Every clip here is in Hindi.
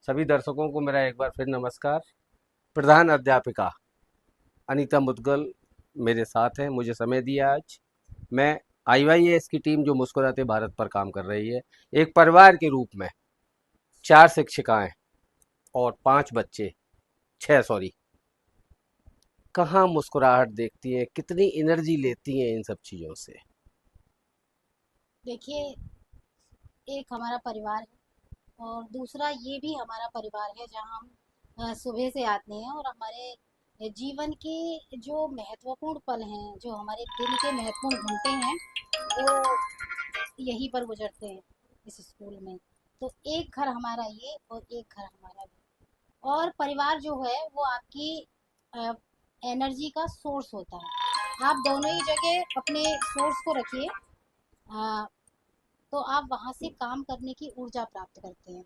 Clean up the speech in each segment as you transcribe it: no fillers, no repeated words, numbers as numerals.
सभी दर्शकों को मेरा एक बार फिर नमस्कार। प्रधान अध्यापिका अनीता मुदगल मेरे साथ हैं, मुझे समय दिया आज। मैं आईवाईएस की टीम जो मुस्कुराते भारत पर काम कर रही है, एक परिवार के रूप में 4 शिक्षिकाएं और 5 बच्चे, 6 सॉरी, कहाँ मुस्कुराहट देखती हैं, कितनी एनर्जी लेती हैं इन सब चीज़ों से। देखिए, एक हमारा परिवार है और दूसरा ये भी हमारा परिवार है जहाँ हम सुबह से आते हैं और हमारे जीवन के जो महत्वपूर्ण पल हैं, जो हमारे दिन के महत्वपूर्ण घंटे हैं, वो यहीं पर गुजरते हैं, इस स्कूल में। तो एक घर हमारा ये और एक घर हमारा भी। और परिवार जो है वो आपकी एनर्जी का सोर्स होता है। आप दोनों ही जगह अपने सोर्स को रखिए, तो आप वहाँ से काम करने की ऊर्जा प्राप्त करते हैं।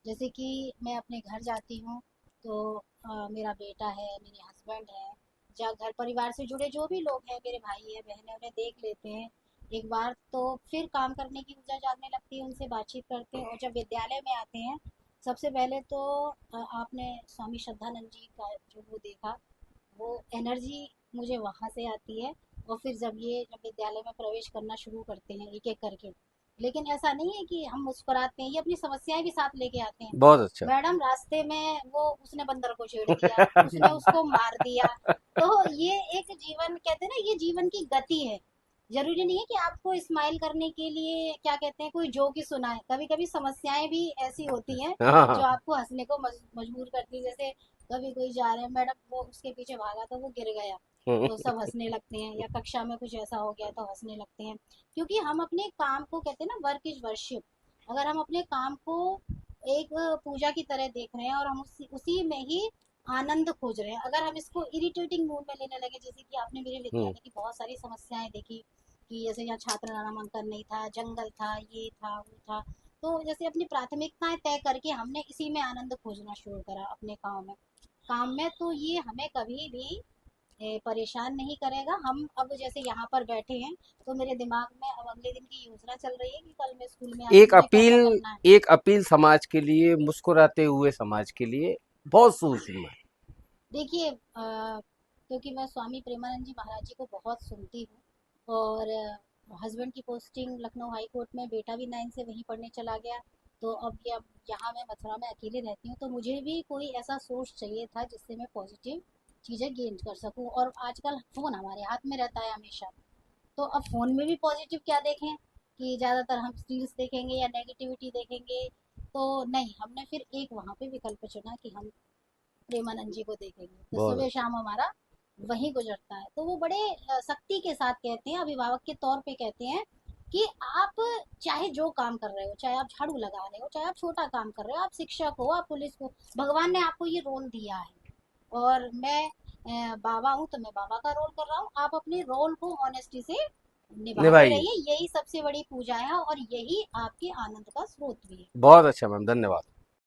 जैसे कि मैं अपने घर जाती हूँ, तो मेरा बेटा है, मेरे हस्बैंड है, या घर परिवार से जुड़े जो भी लोग हैं, मेरे भाई है, बहन है, उन्हें देख लेते हैं एक बार, तो फिर काम करने की ऊर्जा जागने लगती है, उनसे बातचीत करते हैं। और जब विद्यालय में आते हैं, सबसे पहले तो आपने स्वामी श्रद्धानंद जी का जो वो देखा, वो एनर्जी मुझे वहाँ से आती है। और फिर जब विद्यालय में प्रवेश करना शुरू करते हैं एक एक करके, लेकिन ऐसा नहीं है कि हम मुस्कुराते हैं, ये अपनी समस्याएं भी साथ लेके आते हैं। बहुत अच्छा। मैडम, रास्ते में वो उसने बंदर को छेड़ दिया, उसने उसको मार दिया। तो ये एक जीवन, कहते हैं ना, ये जीवन की गति है। जरूरी नहीं है कि आपको स्माइल करने के लिए, क्या कहते हैं, कोई जोक ही सुनाए। कभी कभी समस्याएं भी ऐसी होती हैं हाँ जो हाँ। आपको हंसने को मजबूर करती है। जैसे कभी कोई जा रहे हैं, मैडम वो उसके पीछे भागा तो वो गिर गया, तो सब हंसने लगते हैं। या कक्षा में कुछ ऐसा हो गया तो हंसने लगते हैं। क्योंकि हम अपने काम को, कहते हैं ना, वर्क इज वर्शिप। अगर हम अपने काम को एक पूजा की तरह देख रहे हैं और हम उसी में ही आनंद खोज रहे हैं, अगर हम इसको इरिटेटिंग मूड में लेने लगे, जैसे कि आपने मेरे हम्म। विद्यालय की बहुत सारी समस्याएं देखी कि जैसे यहाँ छात्र नामांकन नहीं था, जंगल था, ये था, वो था, तो जैसे अपनी प्राथमिकताएं तय करके हमने इसी में आनंद खोजना शुरू करा अपने काम में। तो ये हमें कभी भी परेशान नहीं करेगा। हम अब जैसे यहाँ पर बैठे हैं, तो मेरे दिमाग में अब अगले दिन की योजना चल रही है कि कल मैं स्कूल में आके एक मुझे क्या क्या अपील करना है। एक अपील समाज के लिए, मुस्कुराते हुए समाज के लिए बहुत सूक्ष्म है। देखिए, क्योंकि मैं स्वामी प्रेमानंद जी महाराज जी को बहुत सुनती हूँ, और हस्बैंड की पोस्टिंग लखनऊ हाई कोर्ट में, बेटा भी 9 से वहीं पढ़ने चला गया। तो अब यहाँ मैं मथुरा में अकेले रहती हूँ, तो मुझे भी कोई ऐसा सोर्स चाहिए था जिससे मैं पॉजिटिव चीज़ें गेन कर सकूँ। और आजकल फ़ोन हमारे हाथ में रहता है हमेशा, तो अब फ़ोन में भी पॉजिटिव क्या देखें, कि ज़्यादातर हम रील्स देखेंगे या नेगेटिविटी देखेंगे। तो नहीं, हमने फिर एक वहाँ पे विकल्प चुना कि हम प्रेमानंद जी को देखेंगे। तो बहुत सुबह अच्छा। शाम हमारा वही गुजरता है। तो वो बड़े सख्ती के साथ कहते हैं, अभिभावक के तौर पे कहते हैं कि आप चाहे जो काम कर रहे हो, चाहे आप झाड़ू लगा रहे हो, चाहे आप छोटा काम कर रहे हो, आप शिक्षक हो, आप पुलिस हो, भगवान ने आपको ये रोल दिया है। और मैं बाबा हूँ तो मैं बाबा का रोल कर रहा हूँ। आप अपने रोल को ऑनेस्टी से निभाते निभाइए। रहिए, यही सबसे बड़ी पूजा है और यही आपके आनंद का स्रोत भी है। बहुत अच्छा मैम, धन्यवाद।